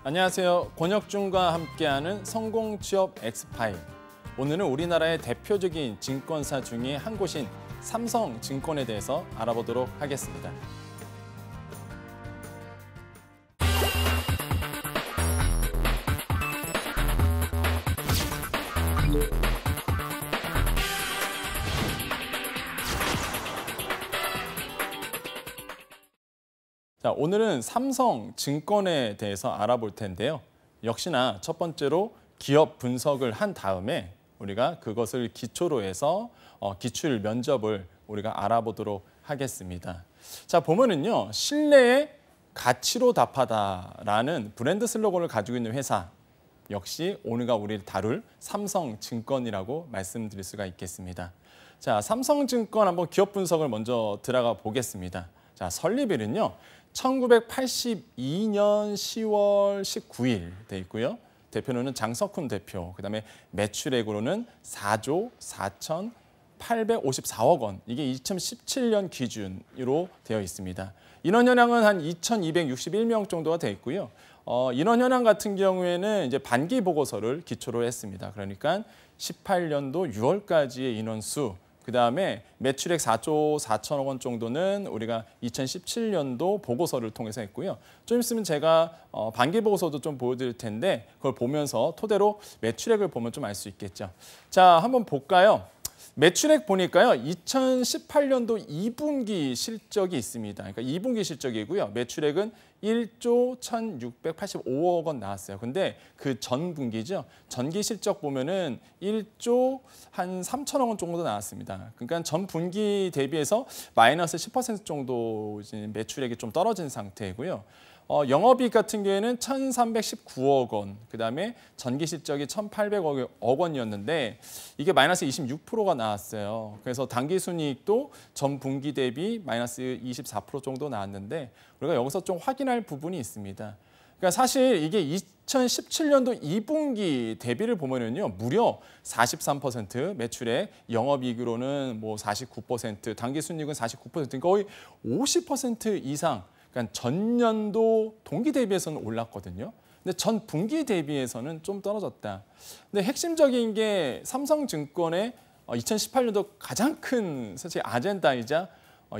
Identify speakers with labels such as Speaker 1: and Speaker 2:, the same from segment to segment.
Speaker 1: 안녕하세요. 권혁준과 함께하는 성공취업 엑스파일. 오늘은 우리나라의 대표적인 증권사 중에 한 곳인 삼성증권에 대해서 알아보도록 하겠습니다. 자, 오늘은 삼성증권에 대해서 알아볼 텐데요. 역시나 첫 번째로 기업 분석을 한 다음에 우리가 그것을 기초로 해서 기출 면접을 우리가 알아보도록 하겠습니다. 자, 보면은요, 신뢰의 가치로 답하다라는 브랜드 슬로건을 가지고 있는 회사, 역시 오늘가 우리를 다룰 삼성증권이라고 말씀드릴 수가 있겠습니다. 자, 삼성증권 한번 기업 분석을 먼저 들어가 보겠습니다. 자, 설립일은요, 1982년 10월 19일 돼 있고요. 대표는 장석훈 대표, 그다음에 매출액으로는 4조 4,854억 원. 이게 2017년 기준으로 되어 있습니다. 인원 현황은 한 2,261명 정도가 돼 있고요. 인원 현황 같은 경우에는 이제 반기 보고서를 기초로 했습니다. 그러니까 18년도 6월까지의 인원수, 그다음에 매출액 4조 4천억 원 정도는 우리가 2017년도 보고서를 통해서 했고요. 좀 있으면 제가 반기 보고서도 좀 보여드릴 텐데 그걸 보면서 토대로 매출액을 보면 좀 알 수 있겠죠. 자, 한번 볼까요? 매출액 보니까요, 2018년도 2분기 실적이 있습니다. 그러니까 2분기 실적이고요. 매출액은 1조 1,685억 원 나왔어요. 근데 그 전 분기죠. 전기 실적 보면은 1조 한 3천억 원 정도 나왔습니다. 그러니까 전 분기 대비해서 마이너스 10% 정도 매출액이 좀 떨어진 상태이고요. 영업이익 같은 경우에는 1,319억 원, 그다음에 전기 실적이 1,800억 원이었는데 이게 마이너스 26%가 나왔어요. 그래서 당기순이익도 전 분기 대비 마이너스 24% 정도 나왔는데 우리가 여기서 좀 확인할 부분이 있습니다. 그러니까 사실 이게 2017년도 2분기 대비를 보면은요, 무려 43%, 매출액, 영업이익으로는 뭐 49%, 당기순이익은 49%, 거의 50% 이상. 그러니까 전년도 동기 대비해서는 올랐거든요. 근데 전 분기 대비해서는 좀 떨어졌다. 근데 핵심적인 게 삼성증권의 2018년도 가장 큰 사실 아젠다이자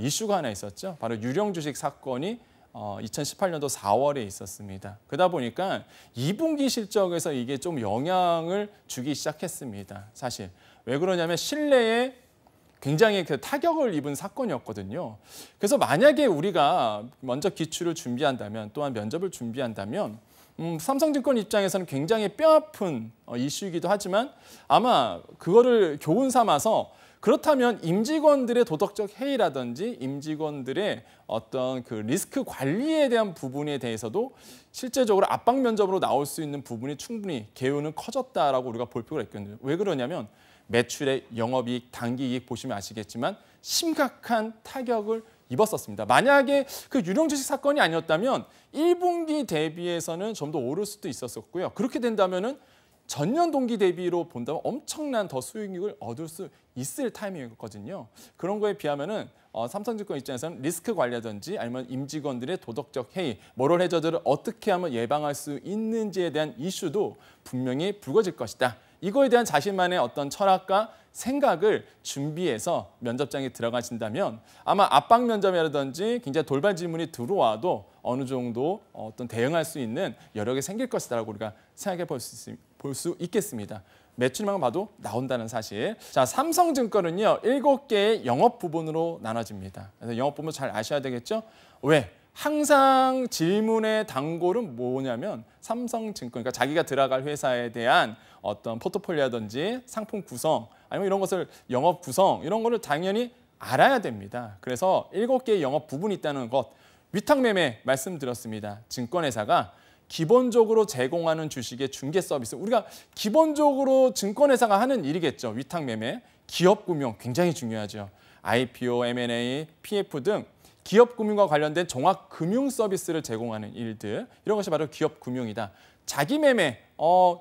Speaker 1: 이슈가 하나 있었죠. 바로 유령 주식 사건이 2018년도 4월에 있었습니다. 그러다 보니까 2분기 실적에서 이게 좀 영향을 주기 시작했습니다. 사실 왜 그러냐면 신뢰에 굉장히 그 타격을 입은 사건이었거든요. 그래서 만약에 우리가 먼저 기출을 준비한다면, 또한 면접을 준비한다면 삼성증권 입장에서는 굉장히 뼈아픈 이슈이기도 하지만 아마 그거를 교훈 삼아서 그렇다면 임직원들의 도덕적 해이라든지 임직원들의 어떤 그 리스크 관리에 대한 부분에 대해서도 실제적으로 압박 면접으로 나올 수 있는 부분이 충분히 개요는 커졌다라고 우리가 볼 필요가 있거든요. 왜 그러냐면 매출액, 영업이익, 당기이익 보시면 아시겠지만 심각한 타격을 입었었습니다. 만약에 그 유령 주식 사건이 아니었다면 1분기 대비해서는 좀 더 오를 수도 있었었고요. 그렇게 된다면은 전년 동기 대비로 본다면 엄청난 더 수익을 얻을 수 있을 타이밍이었거든요. 그런 거에 비하면은 삼성증권 입장에서는 리스크 관리라든지 아니면 임직원들의 도덕적 해이, 모럴 해저드를 어떻게 하면 예방할 수 있는지에 대한 이슈도 분명히 불거질 것이다. 이거에 대한 자신만의 어떤 철학과 생각을 준비해서 면접장에 들어가신다면 아마 압박 면접이라든지 굉장히 돌발 질문이 들어와도 어느 정도 어떤 대응할 수 있는 여력이 생길 것이다라고 우리가 생각해 볼 수 있겠습니다. 매출만 봐도 나온다는 사실. 자, 삼성증권은요, 7개의 영업 부분으로 나눠집니다. 그래서 영업 부분 잘 아셔야 되겠죠? 왜? 항상 질문의 단골은 뭐냐면 삼성증권, 그러니까 자기가 들어갈 회사에 대한 어떤 포트폴리오라든지 상품 구성, 아니면 이런 것을 영업 구성, 이런 거를 당연히 알아야 됩니다. 그래서 7개의 영업 부분이 있다는 것, 위탁매매 말씀드렸습니다. 증권회사가 기본적으로 제공하는 주식의 중개 서비스, 우리가 기본적으로 증권회사가 하는 일이겠죠. 위탁매매, 기업금융 굉장히 중요하죠. IPO, M&A, PF 등 기업금융과 관련된 종합금융 서비스를 제공하는 일들, 이런 것이 바로 기업금융이다. 자기매매,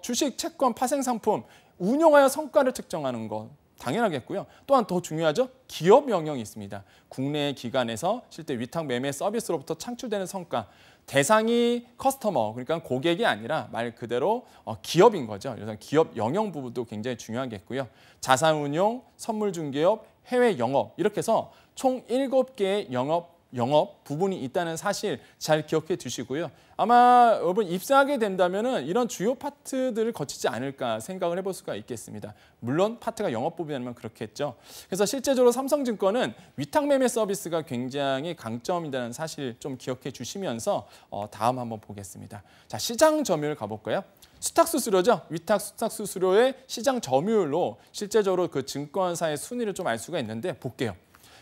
Speaker 1: 주식, 채권, 파생상품, 운용하여 성과를 측정하는 것, 당연하겠고요. 또한 더 중요하죠. 기업 영역이 있습니다. 국내 기관에서 실제 위탁 매매 서비스로부터 창출되는 성과. 대상이 커스터머, 그러니까 고객이 아니라 말 그대로 기업인 거죠. 그래서 기업 영역 부분도 굉장히 중요하겠고요. 자산운용, 선물중개업, 해외 영업 이렇게 해서 총 7개의 영업 부분이 있다는 사실 잘 기억해 두시고요. 아마 여러분 입사하게 된다면은 이런 주요 파트들을 거치지 않을까 생각을 해볼 수가 있겠습니다. 물론 파트가 영업 부분이라면 그렇겠죠. 그래서 실제적으로 삼성증권은 위탁매매 서비스가 굉장히 강점이라는 사실 좀 기억해 주시면서 다음 한번 보겠습니다. 자, 시장 점유율 가볼까요? 수탁 수수료죠. 위탁 수탁 수수료의 시장 점유율로 실제적으로 그 증권사의 순위를 좀 알 수가 있는데 볼게요.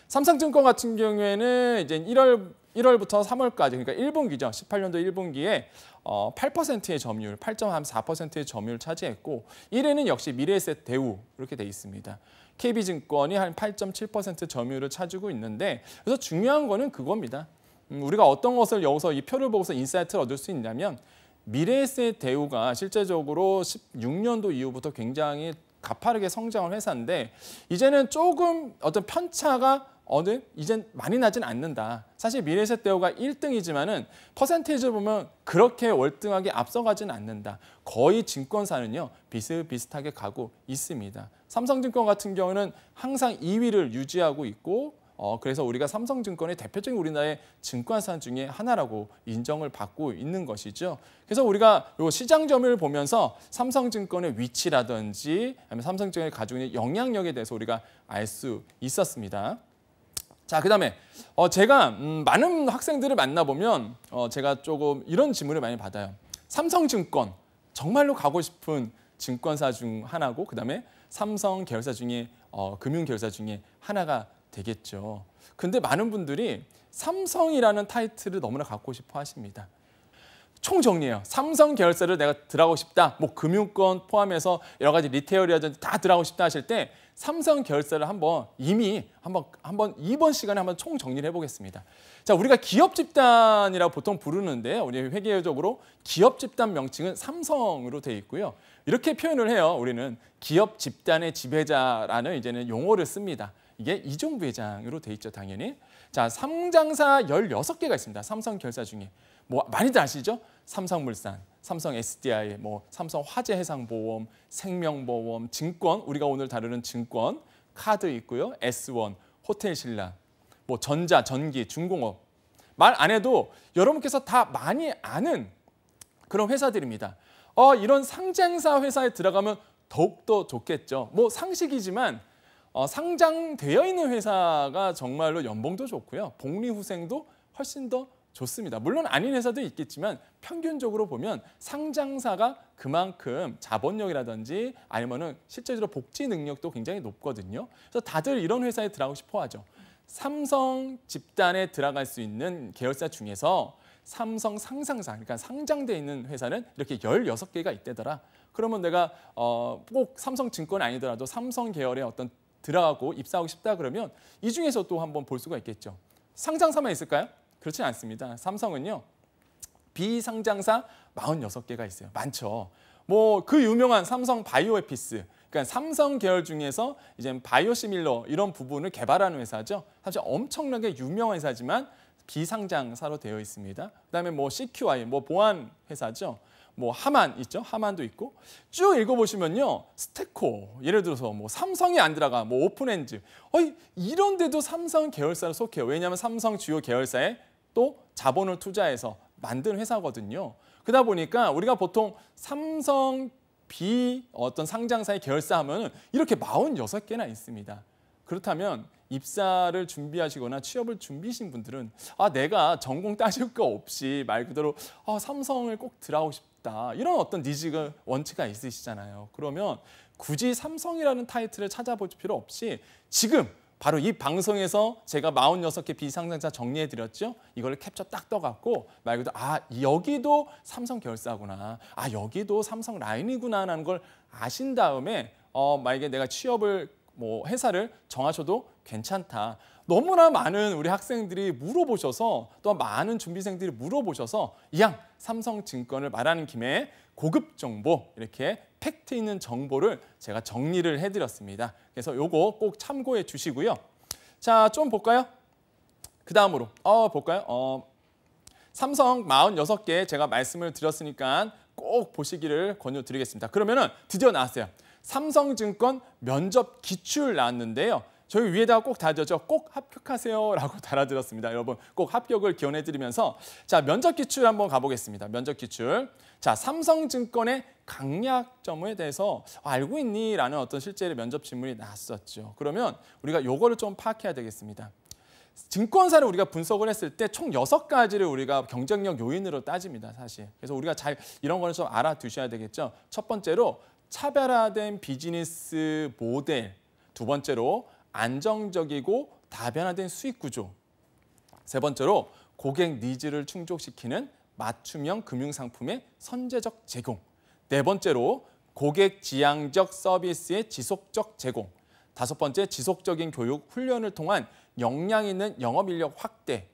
Speaker 1: 삼성증권 같은 경우에는 이제 1월부터 3월까지 그러니까 1분기죠. 18년도 1분기에 8%의 점유율, 8.4%의 점유율을 차지했고 1위는 역시 미래에셋 대우 이렇게 돼 있습니다. KB증권이 한 8.7% 점유율을 차지고 있는데 그래서 중요한 거는 그겁니다. 우리가 어떤 것을 여기서 이 표를 보고서 인사이트를 얻을 수 있냐면 미래에셋 대우가 실제적으로 16년도 이후부터 굉장히 가파르게 성장한 회사인데 이제는 조금 어떤 편차가 이젠 많이 나진 않는다. 사실 미래에셋 대우가 1등이지만은 퍼센테이지를 보면 그렇게 월등하게 앞서가지는 않는다. 거의 증권사는요 비슷비슷하게 가고 있습니다. 삼성증권 같은 경우는 항상 2위를 유지하고 있고 그래서 우리가 삼성증권의 대표적인 우리나라의 증권사 중에 하나라고 인정을 받고 있는 것이죠. 그래서 우리가 요 시장 점유율을 보면서 삼성증권의 위치라든지 아니면 삼성증권이 가지고 있는 영향력에 대해서 우리가 알 수 있었습니다. 자, 그다음에 제가 많은 학생들을 만나보면 제가 조금 이런 질문을 많이 받아요. 삼성증권 정말로 가고 싶은 증권사 중 하나고 그다음에 삼성 계열사 중에 금융 계열사 중에 하나가 되겠죠. 근데 많은 분들이 삼성이라는 타이틀을 너무나 갖고 싶어 하십니다. 총정리해요. 삼성 계열사를 내가 들어가고 싶다. 뭐 금융권 포함해서 여러 가지 리테일이라든지 다 들어가고 싶다 하실 때 삼성 계열사를 이미 이번 시간에 한번 총정리를 해보겠습니다. 자, 우리가 기업 집단이라고 보통 부르는데 우리 회계적으로 기업 집단 명칭은 삼성으로 되어 있고요. 이렇게 표현을 해요. 우리는 기업 집단의 지배자라는 이제는 용어를 씁니다. 이게 이종 부회장으로 돼 있죠, 당연히. 자, 상장사 16개가 있습니다. 삼성 계열사 중에. 뭐 많이들 아시죠? 삼성물산, 삼성 SDI, 뭐 삼성 화재해상보험, 생명보험, 증권, 우리가 오늘 다루는 증권, 카드 있고요. S1, 호텔신라, 뭐 전자, 전기, 중공업. 말 안 해도 여러분께서 다 많이 아는 그런 회사들입니다. 이런 상장사 회사에 들어가면 더욱더 좋겠죠. 뭐 상식이지만 상장되어 있는 회사가 정말로 연봉도 좋고요. 복리후생도 훨씬 더 좋습니다. 물론 아닌 회사도 있겠지만 평균적으로 보면 상장사가 그만큼 자본력이라든지 아니면은 실제로 복지 능력도 굉장히 높거든요. 그래서 다들 이런 회사에 들어가고 싶어 하죠. 삼성 집단에 들어갈 수 있는 계열사 중에서 삼성 상장사, 그러니까 상장돼 있는 회사는 이렇게 16개가 있대더라. 그러면 내가 꼭 삼성증권이 아니더라도 삼성 계열의 어떤 들어가고 입사하고 싶다 그러면 이 중에서 또 한번 볼 수가 있겠죠. 상장사만 있을까요? 그렇지 않습니다. 삼성은요. 비상장사 46개가 있어요. 많죠. 뭐 그 유명한 삼성 바이오에피스, 그러니까 삼성 계열 중에서 이제 바이오시밀러 이런 부분을 개발하는 회사죠. 사실 엄청나게 유명한 회사지만 비상장사로 되어 있습니다. 그다음에 뭐 CQI, 뭐 보안 회사죠. 뭐 하만 있죠. 하만도 있고 쭉 읽어보시면요. 스테코, 예를 들어서 뭐 삼성이 안 들어가, 뭐 오픈엔즈, 이런 데도 삼성 계열사로 속해요. 왜냐하면 삼성 주요 계열사에 또 자본을 투자해서 만든 회사거든요. 그러다 보니까 우리가 보통 삼성 어떤 상장사의 계열사 하면 이렇게 46개나 있습니다. 그렇다면 입사를 준비하시거나 취업을 준비하신 분들은 내가 전공 따질 거 없이 말 그대로 삼성을 꼭 들어가고 싶다. 이런 어떤 니즈가 원칙가 있으시잖아요. 그러면 굳이 삼성이라는 타이틀을 찾아볼 필요 없이 지금 바로 이 방송에서 제가 46개 비상장사 정리해드렸죠. 이걸 캡처 딱 떠갖고 말 그대로 여기도 삼성 계열사구나. 여기도 삼성 라인이구나 하는 걸 아신 다음에 만약에 내가 취업을 회사를 정하셔도 괜찮다. 너무나 많은 우리 학생들이 물어보셔서 또 많은 준비생들이 물어보셔서 이왕 삼성증권을 말하는 김에 고급 정보 이렇게 팩트 있는 정보를 제가 정리를 해드렸습니다. 그래서 요거 꼭 참고해 주시고요. 자, 좀 볼까요? 그 다음으로 볼까요? 삼성 46개 제가 말씀을 드렸으니까 꼭 보시기를 권유드리겠습니다. 그러면은 드디어 나왔어요. 삼성증권 면접 기출 나왔는데요. 저희 위에다가 꼭 달아줘. 꼭 합격하세요라고 달아드렸습니다. 여러분 꼭 합격을 기원해드리면서 자 면접 기출 한번 가보겠습니다. 면접 기출. 자 삼성증권의 강약점에 대해서 알고 있니? 라는 어떤 실제로 면접 질문이 나왔었죠. 그러면 우리가 요거를 좀 파악해야 되겠습니다. 증권사를 우리가 분석을 했을 때 총 6가지를 우리가 경쟁력 요인으로 따집니다. 사실. 그래서 우리가 잘 이런 거는 좀 알아두셔야 되겠죠. 첫 번째로 차별화된 비즈니스 모델. 두 번째로 안정적이고 다변화된 수익 구조. 세 번째로 고객 니즈를 충족시키는 맞춤형 금융상품의 선제적 제공. 네 번째로 고객 지향적 서비스의 지속적 제공. 다섯 번째 지속적인 교육, 훈련을 통한 역량 있는 영업 인력 확대.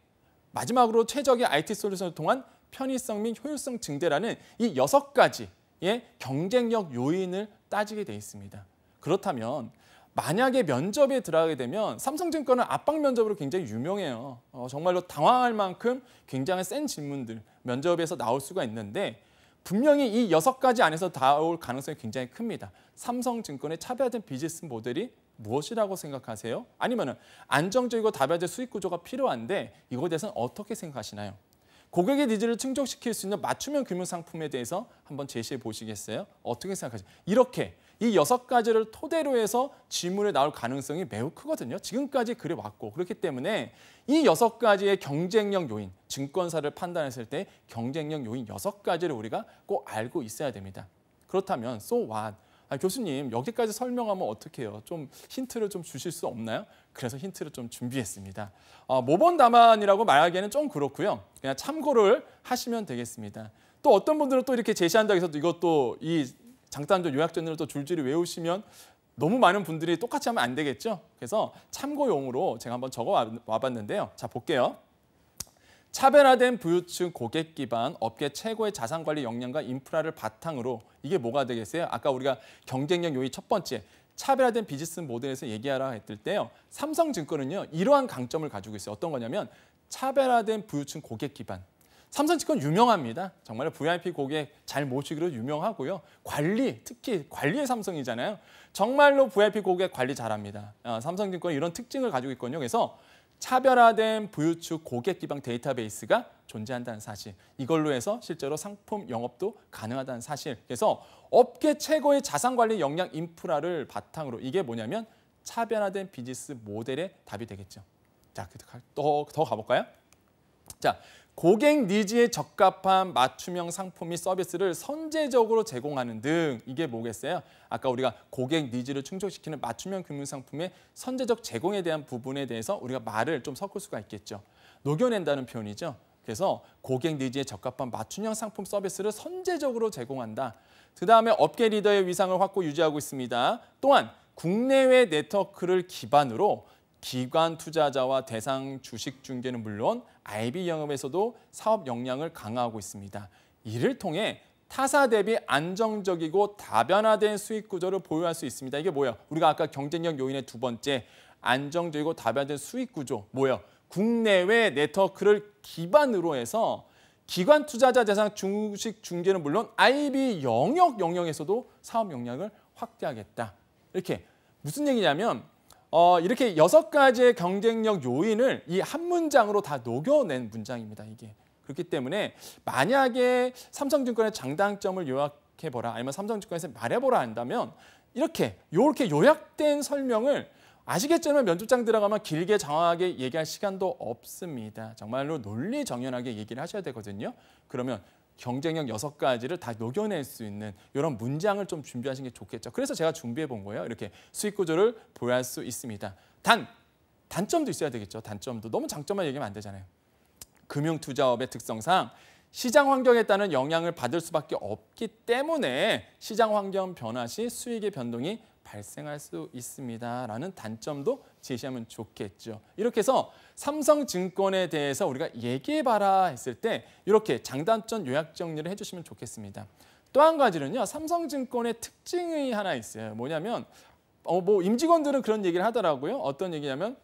Speaker 1: 마지막으로 최적의 IT 솔루션을 통한 편의성 및 효율성 증대라는 이 6가지의 경쟁력 요인을 따지게 돼 있습니다. 그렇다면 만약에 면접에 들어가게 되면 삼성증권은 압박 면접으로 굉장히 유명해요. 정말로 당황할 만큼 굉장히 센 질문들 면접에서 나올 수가 있는데 분명히 이 6가지 안에서 나올 가능성이 굉장히 큽니다. 삼성증권의 차별화된 비즈니스 모델이 무엇이라고 생각하세요? 아니면 안정적이고 다변화된 수익 구조가 필요한데 이거에 대해서는 어떻게 생각하시나요? 고객의 니즈를 충족시킬 수 있는 맞춤형 금융상품에 대해서 한번 제시해 보시겠어요? 어떻게 생각하세요? 이렇게 이 6가지를 토대로 해서 질문에 나올 가능성이 매우 크거든요. 지금까지 그래왔고 그렇기 때문에 이 6가지의 경쟁력 요인, 증권사를 판단했을 때 경쟁력 요인 6가지를 우리가 꼭 알고 있어야 됩니다. 그렇다면 so what? 교수님 여기까지 설명하면 어떻게 해요? 좀 힌트를 좀 주실 수 없나요? 그래서 힌트를 좀 준비했습니다. 모범 답안이라고 말하기에는 좀 그렇고요. 그냥 참고를 하시면 되겠습니다. 또 어떤 분들은 또 이렇게 제시한다고 해서 이것도 이 장단전 요약전을 또 줄줄이 외우시면 너무 많은 분들이 똑같이 하면 안 되겠죠? 그래서 참고용으로 제가 한번 적어 와봤는데요. 자 볼게요. 차별화된 부유층 고객 기반 업계 최고의 자산관리 역량과 인프라를 바탕으로 이게 뭐가 되겠어요? 아까 우리가 경쟁력 요인 첫 번째 차별화된 비즈니스 모델에서 얘기하라 했을 때요. 삼성증권은요. 이러한 강점을 가지고 있어요. 어떤 거냐면 차별화된 부유층 고객 기반. 삼성증권 유명합니다. 정말 VIP 고객 잘 모시기로 유명하고요. 관리, 특히 관리의 삼성이잖아요. 정말로 VIP 고객 관리 잘합니다. 삼성증권이 이런 특징을 가지고 있거든요. 그래서 차별화된 부유층 고객 기반 데이터베이스가 존재한다는 사실. 이걸로 해서 실제로 상품 영업도 가능하다는 사실. 그래서 업계 최고의 자산관리 역량 인프라를 바탕으로 이게 뭐냐면 차별화된 비즈니스 모델의 답이 되겠죠. 자, 더 가볼까요? 자, 고객 니즈에 적합한 맞춤형 상품 및 서비스를 선제적으로 제공하는 등 이게 뭐겠어요? 아까 우리가 고객 니즈를 충족시키는 맞춤형 금융상품의 선제적 제공에 대한 부분에 대해서 우리가 말을 좀 섞을 수가 있겠죠. 녹여낸다는 표현이죠. 그래서 고객 니즈에 적합한 맞춤형 상품 서비스를 선제적으로 제공한다. 그다음에 업계 리더의 위상을 확고 유지하고 있습니다. 또한 국내외 네트워크를 기반으로 기관 투자자와 대상 주식 중개는 물론 IB 영업에서도 사업 역량을 강화하고 있습니다. 이를 통해 타사 대비 안정적이고 다변화된 수익 구조를 보유할 수 있습니다. 이게 뭐예요? 우리가 아까 경쟁력 요인의 두 번째 안정적이고 다변화된 수익 구조 뭐예요? 국내외 네트워크를 기반으로 해서 기관 투자자 대상 주식 중개는 물론 IB 영역에서도 사업 역량을 확대하겠다. 이렇게 무슨 얘기냐면 이렇게 6가지의 경쟁력 요인을 이 한 문장으로 다 녹여낸 문장입니다. 이게. 그렇기 때문에 만약에 삼성증권의 장단점을 요약해보라 아니면 삼성증권에서 말해보라 한다면 이렇게 요약된 설명을 아시겠지만 면접장 들어가면 길게 장황하게 얘기할 시간도 없습니다. 정말로 논리정연하게 얘기를 하셔야 되거든요. 그러면 경쟁력 6가지를 다 녹여낼 수 있는 이런 문장을 좀 준비하시는 게 좋겠죠. 그래서 제가 준비해 본 거예요. 이렇게 수익 구조를 보유할 수 있습니다. 단점도 있어야 되겠죠. 단점도. 너무 장점만 얘기하면 안 되잖아요. 금융투자업의 특성상 시장 환경에 따른 영향을 받을 수밖에 없기 때문에 시장 환경 변화 시 수익의 변동이 발생할 수 있습니다라는 단점도 제시하면 좋겠죠. 이렇게 해서 삼성증권에 대해서 우리가 얘기해봐라 했을 때 이렇게 장단점 요약 정리를 해주시면 좋겠습니다. 또 한 가지는요. 삼성증권의 특징이 하나 있어요. 뭐냐면 뭐 임직원들은 그런 얘기를 하더라고요. 어떤 얘기냐면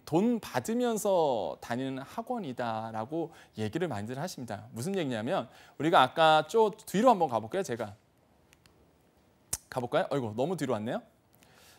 Speaker 1: 돈 받으면서 다니는 학원이다라고 얘기를 많이들 하십니다. 무슨 얘기냐면 우리가 아까 좀 뒤로 한번 가볼까요? 제가 가볼까요? 어이구 너무 뒤로 왔네요.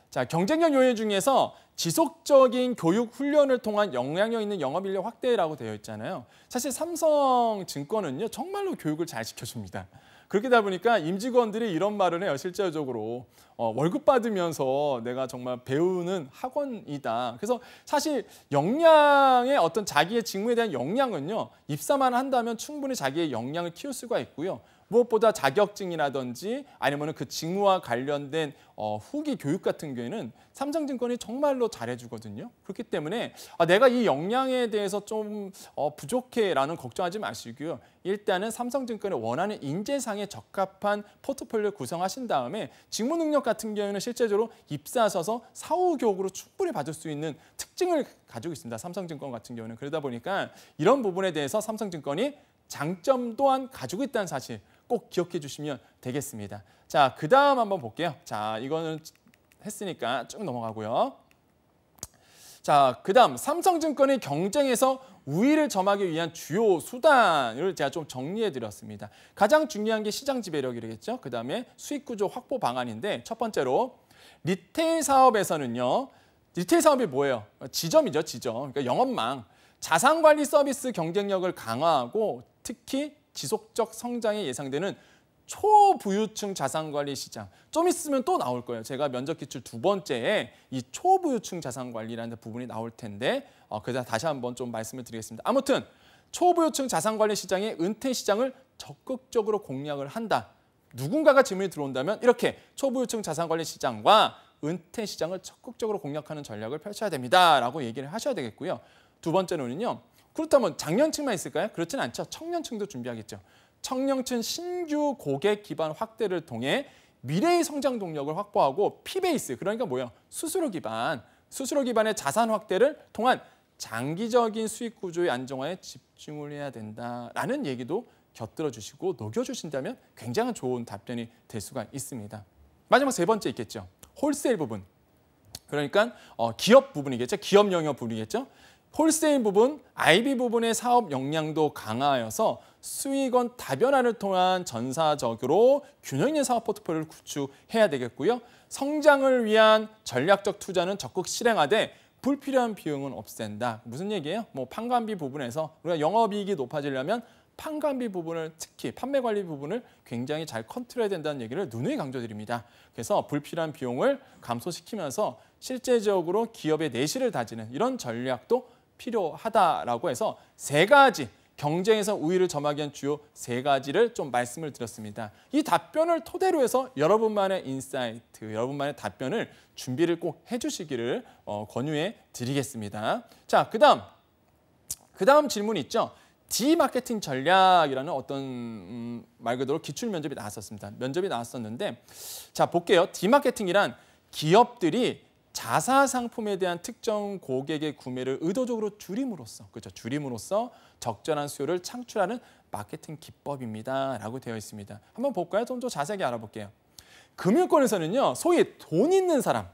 Speaker 1: 자, 경쟁력 요인 중에서 지속적인 교육 훈련을 통한 영향력 있는 영업 인력 확대라고 되어 있잖아요. 사실 삼성증권은요 정말로 교육을 잘 시켜줍니다. 그렇게다 보니까 임직원들이 이런 말을 해요. 실질적으로 월급 받으면서 내가 정말 배우는 학원이다. 그래서 사실 역량의 어떤 자기의 직무에 대한 역량은요. 입사만 한다면 충분히 자기의 역량을 키울 수가 있고요. 무엇보다 자격증이라든지 아니면 그 직무와 관련된 후기 교육 같은 경우에는 삼성증권이 정말로 잘해주거든요. 그렇기 때문에 내가 이 역량에 대해서 좀 부족해라는 걱정하지 마시고요. 일단은 삼성증권이 원하는 인재상에 적합한 포트폴리오 구성하신 다음에 직무 능력 같은 경우에는 실제적으로 입사하셔서 사후 교육으로 충분히 받을 수 있는 특징을 가지고 있습니다. 삼성증권 같은 경우는. 그러다 보니까 이런 부분에 대해서 삼성증권이 장점 또한 가지고 있다는 사실 꼭 기억해 주시면 되겠습니다. 자, 그 다음 한번 볼게요. 자, 이거는 했으니까 쭉 넘어가고요. 자, 그 다음 삼성증권의 경쟁에서 우위를 점하기 위한 주요 수단을 제가 좀 정리해 드렸습니다. 가장 중요한 게 시장 지배력이겠죠. 그 다음에 수익 구조 확보 방안인데 첫 번째로 리테일 사업에서는요. 리테일 사업이 뭐예요? 지점이죠, 지점. 그러니까 영업망. 자산관리 서비스 경쟁력을 강화하고 특히 지속적 성장이 예상되는 초부유층 자산관리 시장. 좀 있으면 또 나올 거예요. 제가 면접 기출 두 번째에 이 초부유층 자산관리라는 부분이 나올 텐데 그래서 다시 한번 좀 말씀을 드리겠습니다. 아무튼 초부유층 자산관리 시장의 은퇴 시장을 적극적으로 공략을 한다. 누군가가 질문이 들어온다면 이렇게 초부유층 자산관리 시장과 은퇴 시장을 적극적으로 공략하는 전략을 펼쳐야 됩니다라고 얘기를 하셔야 되겠고요. 두 번째로는요. 그렇다면 장년층만 있을까요? 그렇지는 않죠. 청년층도 준비하겠죠. 청년층 신규 고객 기반 확대를 통해 미래의 성장 동력을 확보하고 피베이스, 그러니까 뭐예요? 수수료 기반의 자산 확대를 통한 장기적인 수익 구조의 안정화에 집중을 해야 된다라는 얘기도 곁들여 주시고 녹여주신다면 굉장히 좋은 답변이 될 수가 있습니다. 마지막 세 번째 있겠죠. 홀세일 부분. 그러니까 기업 부분이겠죠. 기업 영역 부분이겠죠. 홀세일 부분, IB 부분의 사업 역량도 강화하여서 수익원 다변화를 통한 전사적으로 균형 있는 사업 포트폴리오를 구축해야 되겠고요. 성장을 위한 전략적 투자는 적극 실행하되 불필요한 비용은 없앤다. 무슨 얘기예요? 뭐 판관비 부분에서 우리가 영업이익이 높아지려면 판관비 부분을 특히 판매 관리 부분을 굉장히 잘 컨트롤해야 된다는 얘기를 누누이 강조드립니다. 그래서 불필요한 비용을 감소시키면서 실제적으로 기업의 내실을 다지는 이런 전략도 필요하다라고 해서 세 가지 경쟁에서 우위를 점하기 위한 주요 세 가지를 좀 말씀을 드렸습니다. 이 답변을 토대로 해서 여러분만의 인사이트, 여러분만의 답변을 준비를 꼭 해주시기를 권유해 드리겠습니다. 자, 그다음 질문이 있죠. 디마케팅 전략이라는 어떤 말 그대로 기출 면접이 나왔었습니다. 면접이 나왔었는데 자 볼게요. 디마케팅이란 기업들이 자사 상품에 대한 특정 고객의 구매를 의도적으로 줄임으로써, 그렇죠? 줄임으로써 적절한 수요를 창출하는 마케팅 기법입니다라고 되어 있습니다. 한번 볼까요? 좀 더 자세하게 알아볼게요. 금융권에서는요, 소위 돈 있는 사람,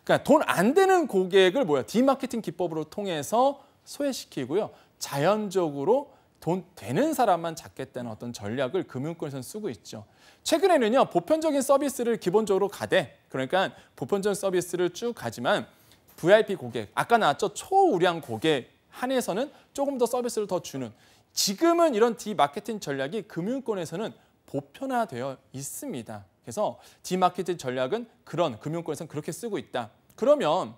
Speaker 1: 그러니까 돈 안 되는 고객을 디마케팅 기법으로 통해서 소외시키고요. 자연적으로 돈 되는 사람만 잡겠다는 어떤 전략을 금융권에서는 쓰고 있죠. 최근에는요, 보편적인 서비스를 기본적으로 가되, 그러니까 보편적인 서비스를 쭉 가지만 VIP 고객, 아까 나왔죠? 초우량 고객 한해서는 조금 더 서비스를 더 주는, 지금은 이런 디마케팅 전략이 금융권에서는 보편화되어 있습니다. 그래서 디마케팅 전략은 그런 금융권에서는 그렇게 쓰고 있다. 그러면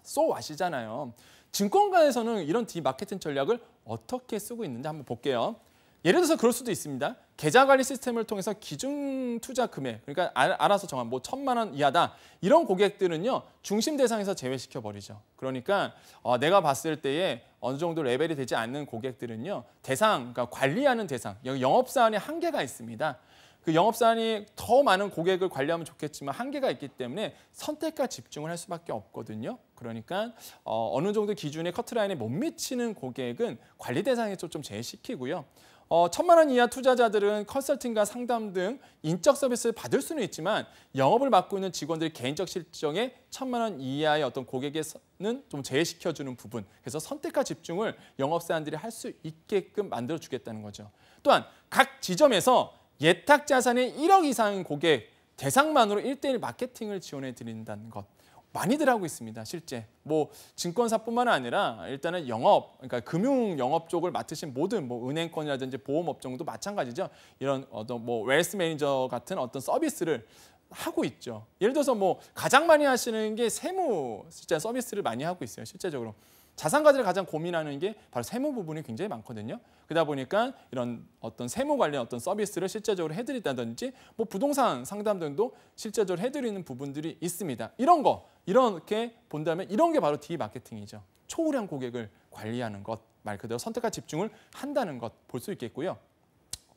Speaker 1: so what이잖아요. 증권가에서는 이런 디마케팅 전략을 어떻게 쓰고 있는지 한번 볼게요. 예를 들어서 그럴 수도 있습니다. 계좌관리 시스템을 통해서 기준 투자 금액, 그러니까 알아서 정한 1,000만 원 이하다. 이런 고객들은요. 중심 대상에서 제외시켜 버리죠. 그러니까 내가 봤을 때에 어느 정도 레벨이 되지 않는 고객들은요. 대상, 그러니까 관리하는 대상, 여기 영업사안에 한계가 있습니다. 그 영업사안이 더 많은 고객을 관리하면 좋겠지만 한계가 있기 때문에 선택과 집중을 할 수밖에 없거든요. 그러니까 어느 정도 기준의 커트라인에 못 미치는 고객은 관리 대상에서 좀 제외시키고요. 천만 원 이하 투자자들은 컨설팅과 상담 등 인적 서비스를 받을 수는 있지만 영업을 맡고 있는 직원들의 개인적 실정에 천만 원 이하의 어떤 고객에서는 좀 제외시켜주는 부분. 그래서 선택과 집중을 영업사원들이 할 수 있게끔 만들어주겠다는 거죠. 또한 각 지점에서 예탁 자산의 1억 이상 고객 대상만으로 1:1 마케팅을 지원해 드린다는 것. 많이들 하고 있습니다. 실제 뭐 증권사뿐만 아니라 일단은 영업, 그러니까 금융 영업 쪽을 맡으신 모든 뭐 은행권이라든지 보험 업종도 마찬가지죠. 이런 어떤 뭐 웰스 매니저 같은 어떤 서비스를 하고 있죠. 예를 들어서 뭐 가장 많이 하시는 게 세무 진짜 서비스를 많이 하고 있어요. 실제적으로. 자산가들이 가장 고민하는 게 바로 세무 부분이 굉장히 많거든요. 그러다 보니까 이런 어떤 세무 관련 어떤 서비스를 실제적으로 해드린다든지 뭐 부동산 상담 등도 실제적으로 해드리는 부분들이 있습니다. 이런 거 이렇게 본다면 이런 게 바로 디마케팅이죠. 초우량 고객을 관리하는 것, 말 그대로 선택과 집중을 한다는 것 볼 수 있겠고요.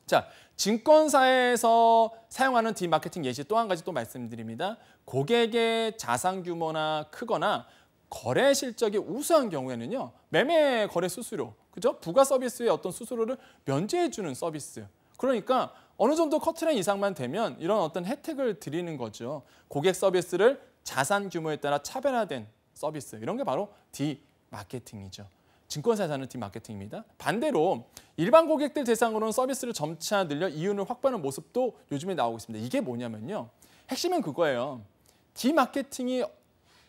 Speaker 1: 자, 증권사에서 사용하는 디마케팅 예시 또 한 가지 또 말씀드립니다. 고객의 자산 규모나 크거나 거래 실적이 우수한 경우에는요. 매매 거래 수수료, 그죠? 부가 서비스의 어떤 수수료를 면제해 주는 서비스. 그러니까 어느 정도 커트라인 이상만 되면 이런 어떤 혜택을 드리는 거죠. 고객 서비스를 자산 규모에 따라 차별화된 서비스. 이런 게 바로 디마케팅이죠. 증권사에서는 디마케팅입니다. 반대로 일반 고객들 대상으로는 서비스를 점차 늘려 이윤을 확보하는 모습도 요즘에 나오고 있습니다. 이게 뭐냐면요. 핵심은 그거예요. 디마케팅이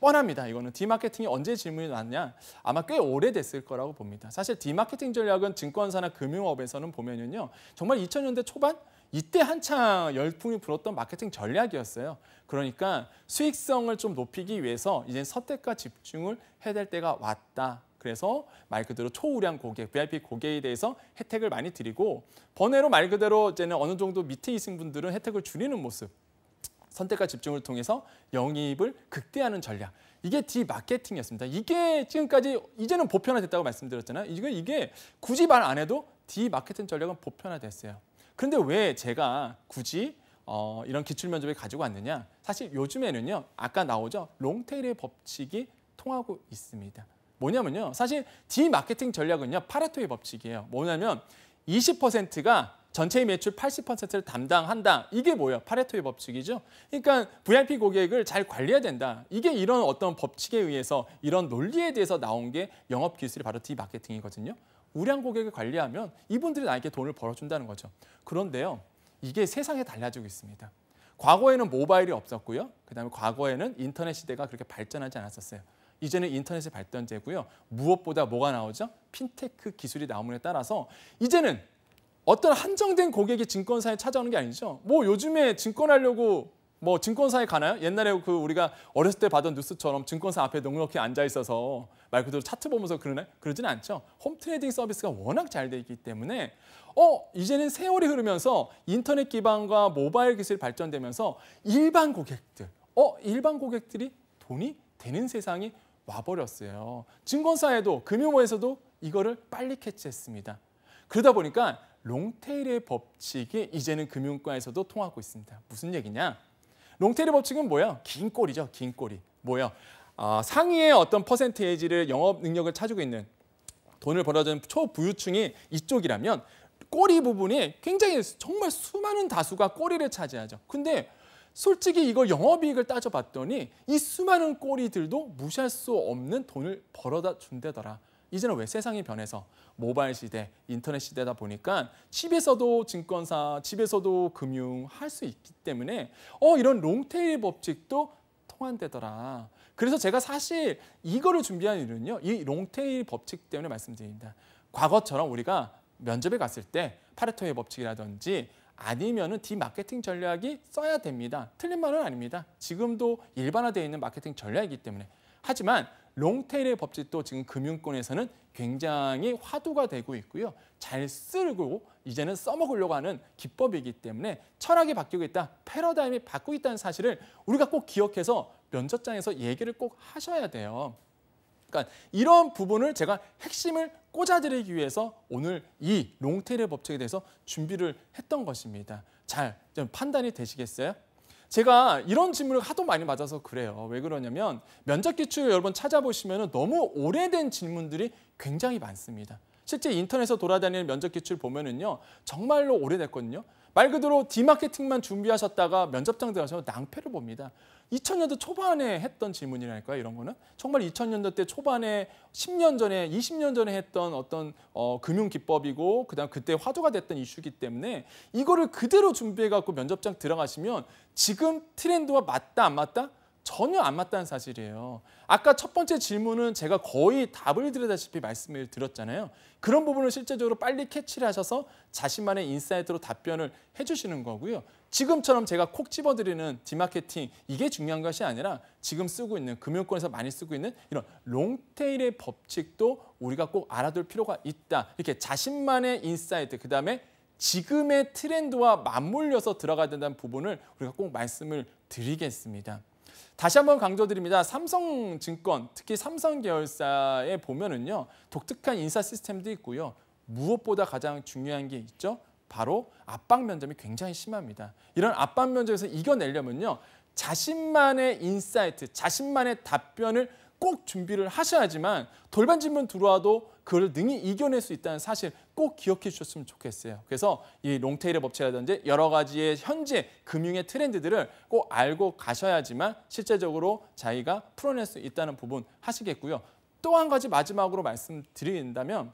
Speaker 1: 뻔합니다. 이거는 디마케팅이 언제 질문이 나왔냐? 아마 꽤 오래됐을 거라고 봅니다. 사실 디마케팅 전략은 증권사나 금융업에서는 보면요. 정말 2000년대 초반? 이때 한창 열풍이 불었던 마케팅 전략이었어요. 그러니까 수익성을 좀 높이기 위해서 이제 선택과 집중을 해야 될 때가 왔다. 그래서 말 그대로 초우량 고객, VIP 고객에 대해서 혜택을 많이 드리고 번외로 말 그대로 이제는 어느 정도 밑에 있는 분들은 혜택을 줄이는 모습. 선택과 집중을 통해서 영입을 극대화하는 전략. 이게 디마케팅이었습니다. 이게 지금까지 이제는 보편화됐다고 말씀드렸잖아요. 이게 굳이 말 안 해도 디마케팅 전략은 보편화됐어요. 그런데 왜 제가 굳이 이런 기출면접을 가지고 왔느냐? 사실 요즘에는요. 아까 나오죠. 롱테일의 법칙이 통하고 있습니다. 뭐냐면요. 사실 디마케팅 전략은요. 파레토의 법칙이에요. 뭐냐면 20%가 전체의 매출 80%를 담당한다. 이게 뭐예요? 파레토의 법칙이죠. 그러니까 VIP 고객을 잘 관리해야 된다. 이게 이런 어떤 법칙에 의해서 이런 논리에 대해서 나온 게 영업 기술이 바로 디마케팅이거든요. 우량 고객을 관리하면 이분들이 나에게 돈을 벌어준다는 거죠. 그런데요. 이게 세상에 달라지고 있습니다. 과거에는 모바일이 없었고요. 그다음에 과거에는 인터넷 시대가 그렇게 발전하지 않았었어요. 이제는 인터넷이 발전되고요. 무엇보다 뭐가 나오죠? 핀테크 기술이 나옴에 따라서 이제는 어떤 한정된 고객이 증권사에 찾아오는 게 아니죠. 뭐 요즘에 증권하려고 뭐 증권사에 가나요? 옛날에 그 우리가 어렸을 때 받은 뉴스처럼 증권사 앞에 넉넉히 앉아 있어서 말 그대로 차트 보면서 그러나요? 그러지는 않죠. 홈트레이딩 서비스가 워낙 잘 돼 있기 때문에 이제는 세월이 흐르면서 인터넷 기반과 모바일 기술이 발전되면서 일반 고객들이 돈이 되는 세상이 와버렸어요. 증권사에도 금융업에서도 이거를 빨리 캐치했습니다. 그러다 보니까 롱테일의 법칙이 이제는 금융과에서도 통하고 있습니다. 무슨 얘기냐? 롱테일의 법칙은 뭐예요? 긴 꼬리죠. 긴 꼬리. 뭐예요? 상위의 어떤 퍼센테이지를 영업 능력을 가지고 있는 돈을 벌어주는 초부유층이 이쪽이라면 꼬리 부분이 굉장히 정말 수많은 다수가 꼬리를 차지하죠. 근데 솔직히 이거 영업이익을 따져봤더니 이 수많은 꼬리들도 무시할 수 없는 돈을 벌어다 준다더라. 이제는 왜 세상이 변해서 모바일 시대, 인터넷 시대다 보니까 집에서도 증권사, 집에서도 금융 할 수 있기 때문에 이런 롱테일 법칙도 통한다더라. 그래서 제가 사실 이거를 준비한 이유는요. 이 롱테일 법칙 때문에 말씀드립니다. 과거처럼 우리가 면접에 갔을 때 파레토의 법칙이라든지 아니면은 디마케팅 전략이 써야 됩니다. 틀린 말은 아닙니다. 지금도 일반화되어 있는 마케팅 전략이기 때문에. 하지만 롱테일의 법칙도 지금 금융권에서는 굉장히 화두가 되고 있고요. 잘 쓰고 이제는 써먹으려고 하는 기법이기 때문에 철학이 바뀌고 있다, 패러다임이 바뀌고 있다는 사실을 우리가 꼭 기억해서 면접장에서 얘기를 꼭 하셔야 돼요. 그러니까 이런 부분을 제가 핵심을 꽂아드리기 위해서 오늘 이 롱테일의 법칙에 대해서 준비를 했던 것입니다. 잘 좀 판단이 되시겠어요? 제가 이런 질문을 하도 많이 받아서 그래요. 왜 그러냐면 면접 기출 여러분 찾아보시면 너무 오래된 질문들이 굉장히 많습니다. 실제 인터넷에서 돌아다니는 면접 기출 보면은요. 정말로 오래됐거든요. 말 그대로 디마케팅만 준비하셨다가 면접장 들어가서 낭패를 봅니다. 2000년도 초반에 했던 질문이랄까요, 이런 거는? 정말 2000년도 때 초반에 10년 전에, 20년 전에 했던 어떤 금융기법이고 그다음 그때 화두가 됐던 이슈이기 때문에 이거를 그대로 준비해갖고 면접장 들어가시면 지금 트렌드와 맞다, 안 맞다? 전혀 안 맞다는 사실이에요. 아까 첫 번째 질문은 제가 거의 답을 드리다시피 말씀을 드렸잖아요. 그런 부분을 실제적으로 빨리 캐치를 하셔서 자신만의 인사이트로 답변을 해주시는 거고요. 지금처럼 제가 콕 집어드리는 디마케팅, 이게 중요한 것이 아니라 지금 쓰고 있는, 금융권에서 많이 쓰고 있는 이런 롱테일의 법칙도 우리가 꼭 알아둘 필요가 있다. 이렇게 자신만의 인사이트, 그다음에 지금의 트렌드와 맞물려서 들어가야 된다는 부분을 우리가 꼭 말씀을 드리겠습니다. 다시 한번 강조드립니다. 삼성증권, 특히 삼성 계열사에 보면은요, 독특한 인사 시스템도 있고요. 무엇보다 가장 중요한 게 있죠. 바로 압박 면접이 굉장히 심합니다. 이런 압박 면접에서 이겨내려면요, 자신만의 인사이트, 자신만의 답변을 꼭 준비를 하셔야지만 돌발 질문 들어와도 그걸 능히 이겨낼 수 있다는 사실 꼭 기억해 주셨으면 좋겠어요. 그래서 이 롱테일의 법칙이라든지 여러 가지의 현재 금융의 트렌드들을 꼭 알고 가셔야지만 실제적으로 자기가 풀어낼 수 있다는 부분 하시겠고요. 또 한 가지 마지막으로 말씀드린다면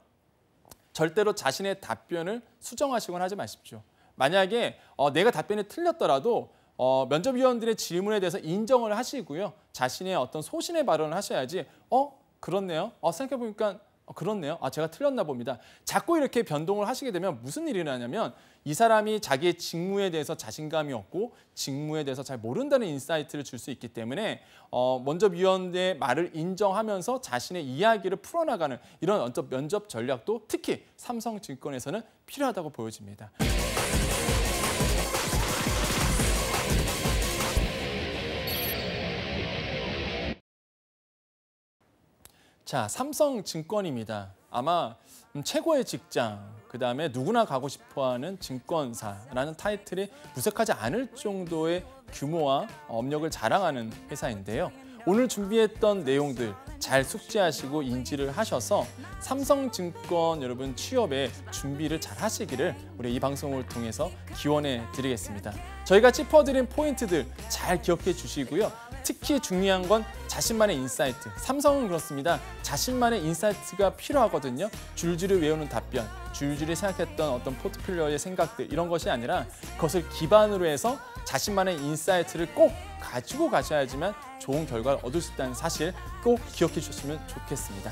Speaker 1: 절대로 자신의 답변을 수정하시거나 하지 마십시오. 만약에 내가 답변이 틀렸더라도 면접위원들의 질문에 대해서 인정을 하시고요. 자신의 어떤 소신의 발언을 하셔야지 그렇네요. 생각해보니까 그렇네요. 제가 틀렸나 봅니다. 자꾸 이렇게 변동을 하시게 되면 무슨 일이 나냐면 이 사람이 자기의 직무에 대해서 자신감이 없고 직무에 대해서 잘 모른다는 인사이트를 줄 수 있기 때문에 먼저 위원의 말을 인정하면서 자신의 이야기를 풀어나가는 이런 면접 전략도 특히 삼성증권에서는 필요하다고 보여집니다. 자, 삼성증권입니다. 아마 최고의 직장, 그다음에 누구나 가고 싶어하는 증권사라는 타이틀이 무색하지 않을 정도의 규모와 업력을 자랑하는 회사인데요. 오늘 준비했던 내용들 잘 숙지하시고 인지를 하셔서 삼성증권 여러분 취업에 준비를 잘 하시기를 우리 이 방송을 통해서 기원해 드리겠습니다. 저희가 짚어드린 포인트들 잘 기억해 주시고요. 특히 중요한 건 자신만의 인사이트. 삼성은 그렇습니다. 자신만의 인사이트가 필요하거든요. 줄줄이 외우는 답변, 줄줄이 생각했던 어떤 포트폴리오의 생각들 이런 것이 아니라 그것을 기반으로 해서 자신만의 인사이트를 꼭 가지고 가셔야지만 좋은 결과를 얻을 수 있다는 사실 꼭 기억해 주셨으면 좋겠습니다.